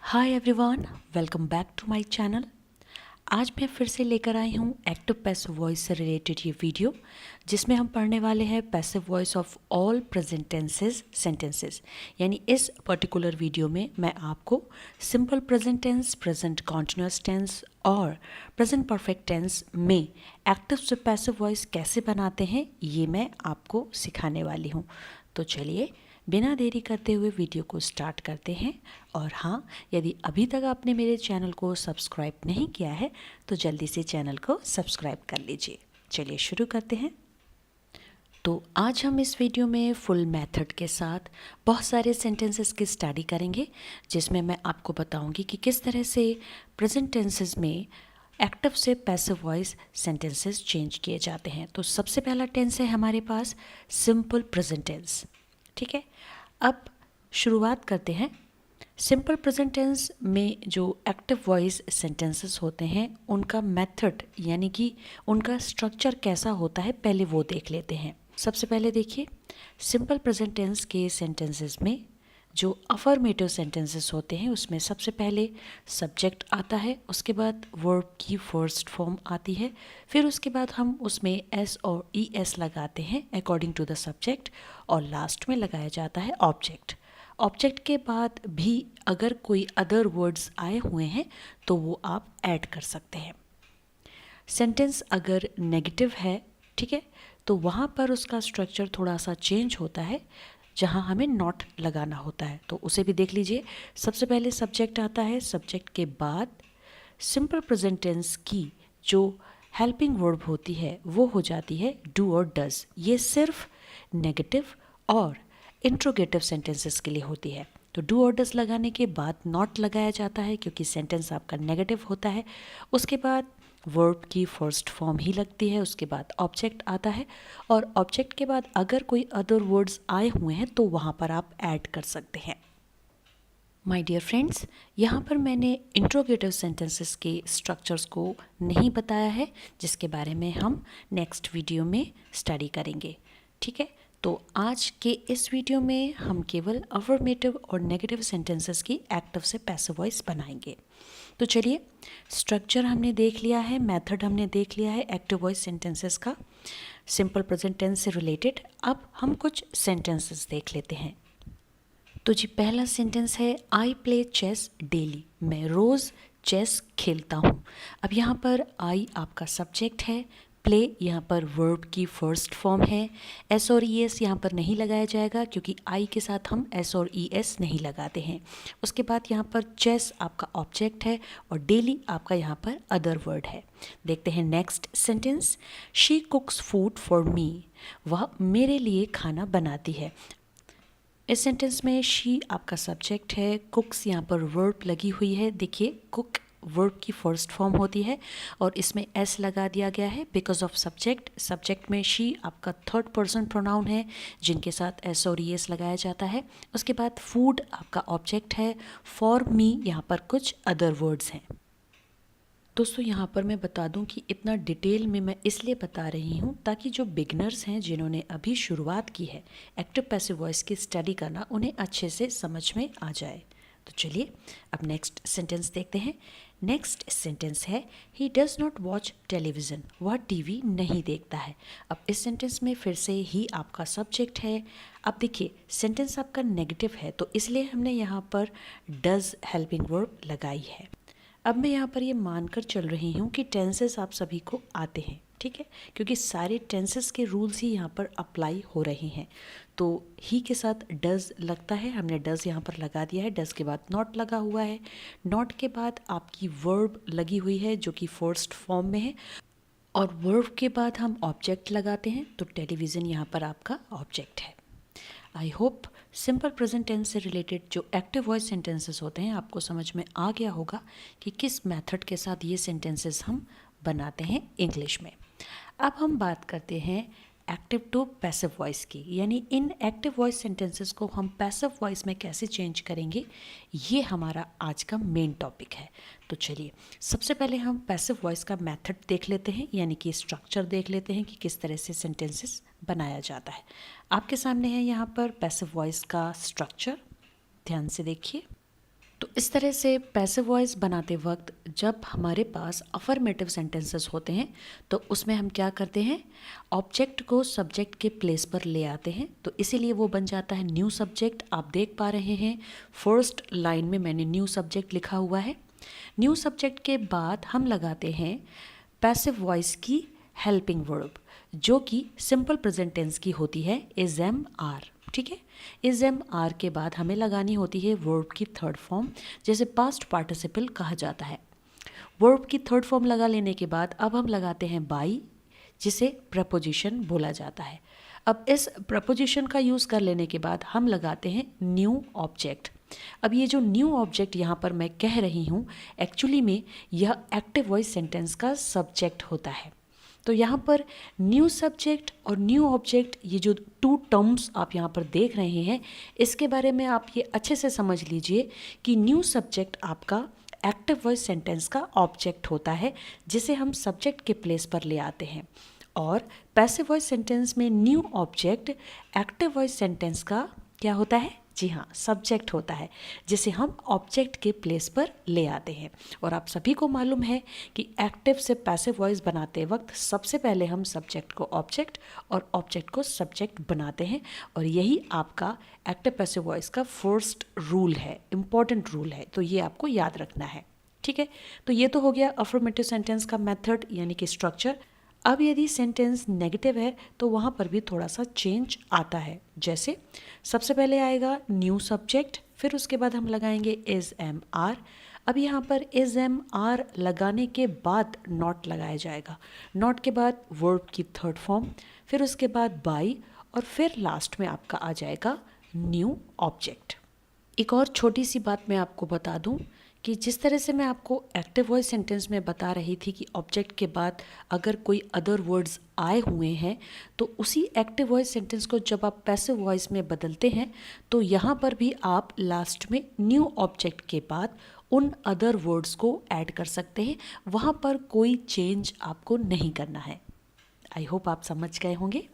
Hi everyone, welcome back to my channel. आज मैं फिर से लेकर आई हूँ एक्टिव पैसिव वॉइस से रिलेटेड ये वीडियो, जिसमें हम पढ़ने वाले हैं passive voice of all present tenses sentences. यानी इस पर्टिकुलर वीडियो में मैं आपको simple present tense, present continuous tense और प्रेजेंट परफेक्ट टेंस में एक्टिव से पैसिव वॉइस कैसे बनाते हैं ये मैं आपको सिखाने वाली हूँ। तो चलिए बिना देरी करते हुए वीडियो को स्टार्ट करते हैं। और हाँ, यदि अभी तक आपने मेरे चैनल को सब्सक्राइब नहीं किया है तो जल्दी से चैनल को सब्सक्राइब कर लीजिए। चलिए शुरू करते हैं। तो आज हम इस वीडियो में फुल मेथड के साथ बहुत सारे सेंटेंसेस की स्टडी करेंगे, जिसमें मैं आपको बताऊंगी कि किस तरह से प्रेजेंट टेंसेस में एक्टिव से पैसिव वॉइस सेंटेंसेस चेंज किए जाते हैं। तो सबसे पहला टेंस है हमारे पास सिंपल प्रेजेंट टेंस। ठीक है, अब शुरुआत करते हैं। सिंपल प्रेजेंट टेंस में जो एक्टिव वॉइस सेंटेंसेस होते हैं उनका मेथड यानी कि उनका स्ट्रक्चर कैसा होता है, पहले वो देख लेते हैं। सबसे पहले देखिए, सिंपल प्रेजेंट टेंस के सेंटेंसेस में जो अफर्मेटिव सेंटेंसेस होते हैं उसमें सबसे पहले सब्जेक्ट आता है, उसके बाद वर्ब की फर्स्ट फॉर्म आती है, फिर उसके बाद हम उसमें एस और ई एस लगाते हैं अकॉर्डिंग टू द सब्जेक्ट, और लास्ट में लगाया जाता है ऑब्जेक्ट। ऑब्जेक्ट के बाद भी अगर कोई अदर वर्ड्स आए हुए हैं तो वो आप ऐड कर सकते हैं। सेंटेंस अगर नेगेटिव है, ठीक है, तो वहाँ पर उसका स्ट्रक्चर थोड़ा सा चेंज होता है, जहाँ हमें नॉट लगाना होता है। तो उसे भी देख लीजिए। सबसे पहले सब्जेक्ट आता है, सब्जेक्ट के बाद सिंपल प्रेजेंट टेंस की जो हेल्पिंग वर्ब होती है वो हो जाती है डू और डज। ये सिर्फ नेगेटिव और इंट्रोगेटिव सेंटेंसेस के लिए होती है। तो डू और डज लगाने के बाद नॉट लगाया जाता है क्योंकि सेंटेंस आपका नेगेटिव होता है। उसके बाद वर्ब की फर्स्ट फॉर्म ही लगती है, उसके बाद ऑब्जेक्ट आता है, और ऑब्जेक्ट के बाद अगर कोई अदर वर्ड्स आए हुए हैं तो वहाँ पर आप ऐड कर सकते हैं। माय डियर फ्रेंड्स, यहाँ पर मैंने इंट्रोगेटिव सेंटेंसेस के स्ट्रक्चर्स को नहीं बताया है, जिसके बारे में हम नेक्स्ट वीडियो में स्टडी करेंगे। ठीक है, तो आज के इस वीडियो में हम केवल अफर्मेटिव और नेगेटिव सेंटेंसेस की एक्टिव से पैसिव वॉइस बनाएंगे। तो चलिए, स्ट्रक्चर हमने देख लिया है, मेथड हमने देख लिया है एक्टिव वॉइस सेंटेंसेस का सिंपल प्रेजेंट टेंस से रिलेटेड। अब हम कुछ सेंटेंसेस देख लेते हैं। तो जी पहला सेंटेंस है आई प्ले चेस डेली। मैं रोज़ चेस खेलता हूँ। अब यहाँ पर आई आपका सब्जेक्ट है, प्ले यहाँ पर वर्ब की फर्स्ट फॉर्म है, एस और ई एस यहाँ पर नहीं लगाया जाएगा क्योंकि आई के साथ हम एस और ई एस नहीं लगाते हैं। उसके बाद यहाँ पर चेस आपका ऑब्जेक्ट है और डेली आपका यहाँ पर अदर वर्ड है। देखते हैं next sentence, she कुक्स food for me. वह मेरे लिए खाना बनाती है। इस सेंटेंस में शी आपका सब्जेक्ट है, कुक्स यहाँ पर वर्ब लगी हुई है। देखिए, कुक वर्ब की फर्स्ट फॉर्म होती है और इसमें एस लगा दिया गया है बिकॉज ऑफ सब्जेक्ट। सब्जेक्ट में शी आपका थर्ड पर्सन प्रोनाउन है जिनके साथ एस और ई एस लगाया जाता है। उसके बाद फूड आपका ऑब्जेक्ट है, फॉर मी यहाँ पर कुछ अदर वर्ड्स हैं। दोस्तों, यहाँ पर मैं बता दूं कि इतना डिटेल में मैं इसलिए बता रही हूँ ताकि जो बिगनर्स हैं जिन्होंने अभी शुरुआत की है एक्टिव पैसिव वॉइस की स्टडी करना, उन्हें अच्छे से समझ में आ जाए। तो चलिए अब नेक्स्ट सेंटेंस देखते हैं। नेक्स्ट सेंटेंस है he does not watch television. वह टीवी नहीं देखता है। अब इस सेंटेंस में फिर से ही आपका सब्जेक्ट है। अब देखिए, सेंटेंस आपका नेगेटिव है तो इसलिए हमने यहाँ पर डज़ हेल्पिंग वर्ब लगाई है। अब मैं यहाँ पर ये मानकर चल रही हूँ कि टेंसेस आप सभी को आते हैं, ठीक है, क्योंकि सारे टेंसेस के रूल्स ही यहाँ पर अप्लाई हो रहे हैं। तो ही के साथ डज़ लगता है, हमने डज़ यहाँ पर लगा दिया है। डज़ के बाद नॉट लगा हुआ है, नॉट के बाद आपकी वर्ब लगी हुई है जो कि फर्स्ट फॉर्म में है, और वर्ब के बाद हम ऑब्जेक्ट लगाते हैं। तो टेलीविज़न यहाँ पर आपका ऑब्जेक्ट है। I hope simple present tense से रिलेटेड जो एक्टिव वॉइस सेंटेंसेस होते हैं आपको समझ में आ गया होगा कि किस मेथड के साथ ये सेंटेंसेस हम बनाते हैं इंग्लिश में। अब हम बात करते हैं एक्टिव टू पैसिव वॉइस की, यानी इन एक्टिव वॉइस सेंटेंसेस को हम पैसिव वॉइस में कैसे चेंज करेंगे, ये हमारा आज का मेन टॉपिक है। तो चलिए सबसे पहले हम पैसिव वॉइस का मेथड देख लेते हैं, यानी कि स्ट्रक्चर देख लेते हैं कि किस तरह से सेंटेंसेस बनाया जाता है। आपके सामने है यहाँ पर पैसिव वॉइस का स्ट्रक्चर, ध्यान से देखिए। तो इस तरह से पैसिव वॉइस बनाते वक्त जब हमारे पास अफर्मेटिव सेंटेंसेस होते हैं तो उसमें हम क्या करते हैं, ऑब्जेक्ट को सब्जेक्ट के प्लेस पर ले आते हैं। तो इसीलिए वो बन जाता है न्यू सब्जेक्ट। आप देख पा रहे हैं फर्स्ट लाइन में मैंने न्यू सब्जेक्ट लिखा हुआ है। न्यू सब्जेक्ट के बाद हम लगाते हैं पैसिव वॉइस की हेल्पिंग वर्ब, जो कि सिंपल प्रेजेंट टेंस की होती है, इज एम आर। ठीक है, इज एम आर के बाद हमें लगानी होती है वर्ब की थर्ड फॉर्म, जैसे पास्ट पार्टिसिपल कहा जाता है। वर्ब की थर्ड फॉर्म लगा लेने के बाद अब हम लगाते हैं बाई, जिसे प्रपोजिशन बोला जाता है। अब इस प्रपोजिशन का यूज़ कर लेने के बाद हम लगाते हैं न्यू ऑब्जेक्ट। अब ये जो न्यू ऑब्जेक्ट यहाँ पर मैं कह रही हूँ, एक्चुअली में यह एक्टिव वॉइस सेंटेंस का सब्जेक्ट होता है। तो यहाँ पर न्यू सब्जेक्ट और न्यू ऑब्जेक्ट, ये जो टू टर्म्स आप यहाँ पर देख रहे हैं, इसके बारे में आप ये अच्छे से समझ लीजिए कि न्यू सब्जेक्ट आपका एक्टिव वॉइस सेंटेंस का ऑब्जेक्ट होता है, जिसे हम सब्जेक्ट के प्लेस पर ले आते हैं। और पैसिव वॉइस सेंटेंस में new object active voice sentence का क्या होता है, जी हाँ, सब्जेक्ट होता है, जिसे हम ऑब्जेक्ट के प्लेस पर ले आते हैं। और आप सभी को मालूम है कि एक्टिव से पैसिव वॉइस बनाते वक्त सबसे पहले हम सब्जेक्ट को ऑब्जेक्ट और ऑब्जेक्ट को सब्जेक्ट बनाते हैं। और यही आपका एक्टिव पैसिव वॉइस का फर्स्ट रूल है, इम्पॉर्टेंट रूल है, तो ये आपको याद रखना है। ठीक है, तो ये तो हो गया अफर्मेटिव सेंटेंस का मेथड यानी कि स्ट्रक्चर। अब यदि सेंटेंस नेगेटिव है तो वहाँ पर भी थोड़ा सा चेंज आता है। जैसे सबसे पहले आएगा न्यू सब्जेक्ट, फिर उसके बाद हम लगाएंगे इज एम आर। अब यहाँ पर इज एम आर लगाने के बाद नॉट लगाया जाएगा, नॉट के बाद वर्ब की थर्ड फॉर्म, फिर उसके बाद बाई, और फिर लास्ट में आपका आ जाएगा न्यू ऑब्जेक्ट। एक और छोटी सी बात मैं आपको बता दूं कि जिस तरह से मैं आपको एक्टिव वॉइस सेंटेंस में बता रही थी कि ऑब्जेक्ट के बाद अगर कोई अदर वर्ड्स आए हुए हैं तो उसी एक्टिव वॉइस सेंटेंस को जब आप पैसिव वॉइस में बदलते हैं तो यहाँ पर भी आप लास्ट में न्यू ऑब्जेक्ट के बाद उन अदर वर्ड्स को ऐड कर सकते हैं। वहाँ पर कोई चेंज आपको नहीं करना है। आई होप आप समझ गए होंगे।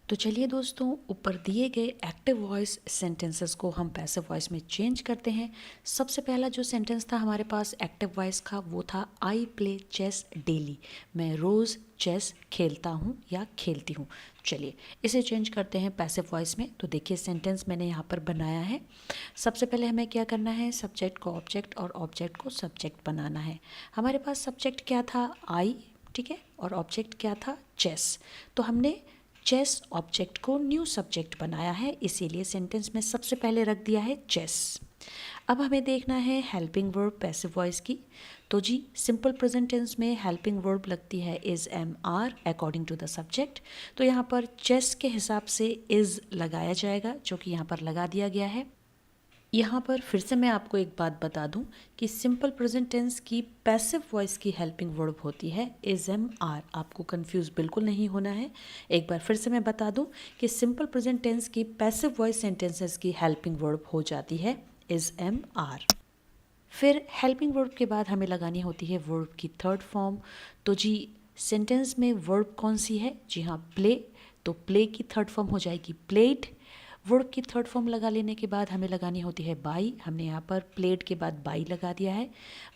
तो चलिए दोस्तों, ऊपर दिए गए एक्टिव वॉइस सेंटेंसेस को हम पैसिव वॉइस में चेंज करते हैं। सबसे पहला जो सेंटेंस था हमारे पास एक्टिव वॉइस का, वो था आई प्ले चेस डेली। मैं रोज़ चेस खेलता हूँ या खेलती हूँ। चलिए इसे चेंज करते हैं पैसिव वॉइस में। तो देखिए सेंटेंस मैंने यहाँ पर बनाया है। सबसे पहले हमें क्या करना है, सब्जेक्ट को ऑब्जेक्ट और ऑब्जेक्ट को सब्जेक्ट बनाना है। हमारे पास सब्जेक्ट क्या था, आई, ठीक है, और ऑब्जेक्ट क्या था, चेस। तो हमने चेस ऑब्जेक्ट को न्यू सब्जेक्ट बनाया है, इसीलिए सेंटेंस में सबसे पहले रख दिया है चेस। अब हमें देखना है हेल्पिंग वर्ब पैसिव वॉइस की। तो जी सिंपल प्रेजेंट टेंस में हेल्पिंग वर्ब लगती है is am are according to the subject. तो यहाँ पर चेस के हिसाब से इज लगाया जाएगा, जो कि यहाँ पर लगा दिया गया है। यहाँ पर फिर से मैं आपको एक बात बता दूं कि सिंपल प्रेजेंट टेंस की पैसिव वॉइस की हेल्पिंग वर्ब होती है इज एम आर। आपको कंफ्यूज बिल्कुल नहीं होना है। एक बार फिर से मैं बता दूं कि सिंपल प्रेजेंट टेंस की पैसिव वॉइस सेंटेंसेस की हेल्पिंग वर्ब हो जाती है इज एम आर। फिर हेल्पिंग वर्ब के बाद हमें लगानी होती है वर्ब की थर्ड फॉर्म। तो जी सेंटेंस में वर्ब कौन सी है, जी हाँ, प्ले। तो प्ले की थर्ड फॉर्म हो जाएगी प्लेड। वर्ब की थर्ड फॉर्म लगा लेने के बाद हमें लगानी होती है बाई। हमने यहाँ पर प्लेड के बाद बाई लगा दिया है।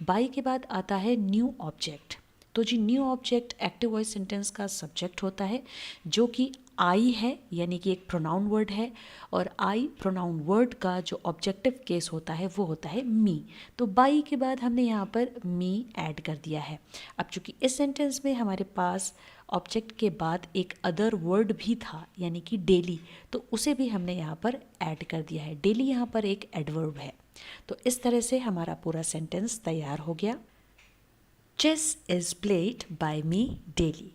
बाई के बाद आता है न्यू ऑब्जेक्ट। तो जी new object active voice sentence का सब्जेक्ट होता है, जो कि आई है, यानी कि एक प्रोनाउन वर्ड है। और आई प्रोनाउन वर्ड का जो ऑब्जेक्टिव केस होता है वो होता है मी। तो बाई के बाद हमने यहाँ पर मी ऐड कर दिया है। अब चूंकि इस सेंटेंस में हमारे पास ऑब्जेक्ट के बाद एक अदर वर्ड भी था, यानी कि डेली, तो उसे भी हमने यहाँ पर ऐड कर दिया है। डेली यहाँ पर एक एडवर्ब है। तो इस तरह से हमारा पूरा सेंटेंस तैयार हो गया। Chess is played by me daily.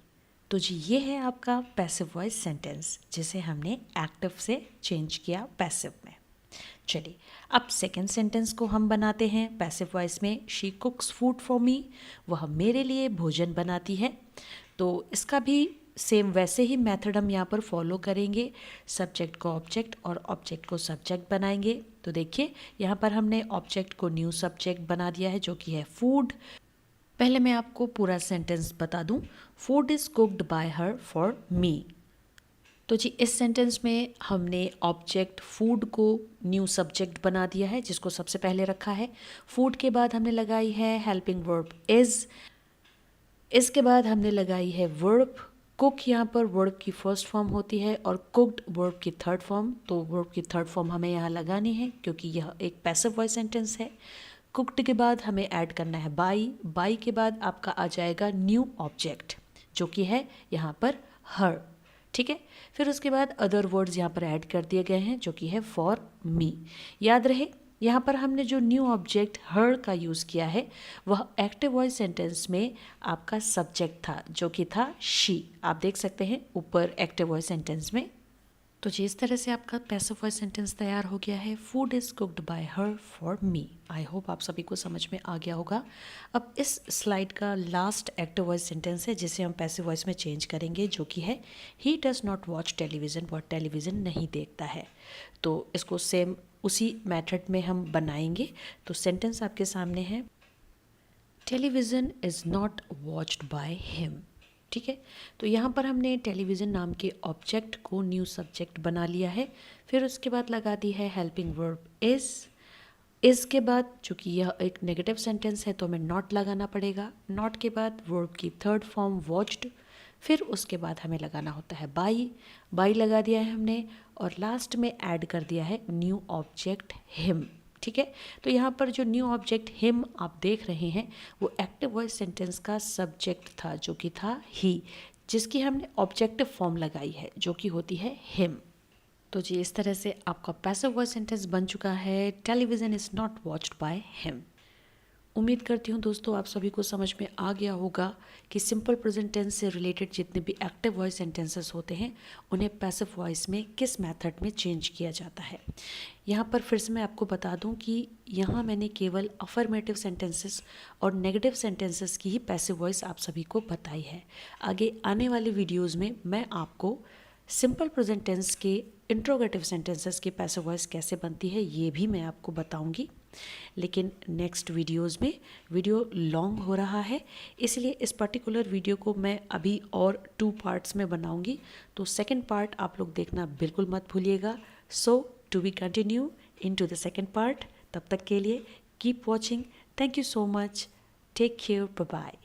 तो जी ये है आपका पैसिव वॉइस सेंटेंस, जिसे हमने एक्टिव से चेंज किया पैसिव में। चलिए अब सेकेंड सेंटेंस को हम बनाते हैं पैसिव वॉइस में। शी कुक्स फूड फॉर मी, वह मेरे लिए भोजन बनाती है। तो इसका भी सेम वैसे ही मेथड हम यहाँ पर फॉलो करेंगे। सब्जेक्ट को ऑब्जेक्ट और ऑब्जेक्ट को सब्जेक्ट बनाएंगे। तो देखिए यहाँ पर हमने ऑब्जेक्ट को न्यू सब्जेक्ट बना दिया है, जो कि है फूड। पहले मैं आपको पूरा सेंटेंस बता दूं। Food is cooked bye her for me. तो जी इस सेंटेंस में हमने ऑब्जेक्ट फूड को न्यू सब्जेक्ट बना दिया है, जिसको सबसे पहले रखा है। फूड के बाद हमने लगाई है हेल्पिंग वर्ब इज़। इसके बाद हमने लगाई है वर्ब। कुक यहाँ पर वर्ब की फर्स्ट फॉर्म होती है और कुक्ड वर्ब की थर्ड फॉर्म। तो वर्ब की थर्ड फॉर्म हमें यहाँ लगानी है क्योंकि यह एक पैसिव वॉइस सेंटेंस है। कुक्ड के बाद हमें ऐड करना है बाई। बाई के बाद आपका आ जाएगा न्यू ऑब्जेक्ट, जो कि है यहाँ पर हर। ठीक है, फिर उसके बाद अदर वर्ड्स यहाँ पर ऐड कर दिए गए हैं, जो कि है फॉर मी। याद रहे यहाँ पर हमने जो न्यू ऑब्जेक्ट हर का यूज़ किया है वह एक्टिव वॉइस सेंटेंस में आपका सब्जेक्ट था, जो कि था शी। आप देख सकते हैं ऊपर एक्टिव वॉइस सेंटेंस में। तो जी इस तरह से आपका पैसिव वॉइस सेंटेंस तैयार हो गया है। Food is cooked bye her for me. I hope आप सभी को समझ में आ गया होगा। अब इस स्लाइड का लास्ट एक्टिव वॉइस सेंटेंस है जिसे हम पैसिव वॉइस में चेंज करेंगे, जो कि है he does not watch television. वह टेलीविज़न नहीं देखता है। तो इसको सेम उसी मेथड में हम बनाएंगे। तो सेंटेंस आपके सामने है, television is not watched by him. ठीक है, तो यहाँ पर हमने टेलीविज़न नाम के ऑब्जेक्ट को न्यू सब्जेक्ट बना लिया है। फिर उसके बाद लगा दी है हेल्पिंग वर्ब इज़ के बाद, चूँकि यह एक नेगेटिव सेंटेंस है तो हमें नॉट लगाना पड़ेगा। नॉट के बाद वर्ब की थर्ड फॉर्म वॉच्ड। फिर उसके बाद हमें लगाना होता है बाई लगा दिया है हमने, और लास्ट में ऐड कर दिया है न्यू ऑब्जेक्ट हिम। ठीक है, तो यहाँ पर जो न्यू ऑब्जेक्ट हिम आप देख रहे हैं वो एक्टिव वॉइस सेंटेंस का सब्जेक्ट था, जो कि था ही, जिसकी हमने ऑब्जेक्टिव फॉर्म लगाई है, जो कि होती है हिम। तो जी इस तरह से आपका पैसिव वॉइस सेंटेंस बन चुका है, television is not watched by him. उम्मीद करती हूँ दोस्तों आप सभी को समझ में आ गया होगा कि सिंपल प्रेजेंट टेंस से रिलेटेड जितने भी एक्टिव वॉइस सेंटेंसेस होते हैं उन्हें पैसिव वॉइस में किस मेथड में चेंज किया जाता है। यहाँ पर फिर से मैं आपको बता दूँ कि यहाँ मैंने केवल अफर्मेटिव सेंटेंसेस और नेगेटिव सेंटेंसेस की ही पैसिव वॉइस आप सभी को बताई है। आगे आने वाले वीडियोज़ में मैं आपको सिंपल प्रेजेंट टेंस के इंट्रोगेटिव सेंटेंसेस की पैसिव वॉइस कैसे बनती है ये भी मैं आपको बताऊंगी। लेकिन नेक्स्ट वीडियोस में वीडियो लॉन्ग हो रहा है, इसलिए इस पर्टिकुलर वीडियो को मैं अभी और 2 पार्ट्स में बनाऊंगी। तो सेकंड पार्ट आप लोग देखना बिल्कुल मत भूलिएगा। So to be continue in to the second part. तब तक के लिए keep watching. Thank you so much. Take care. Bye bye.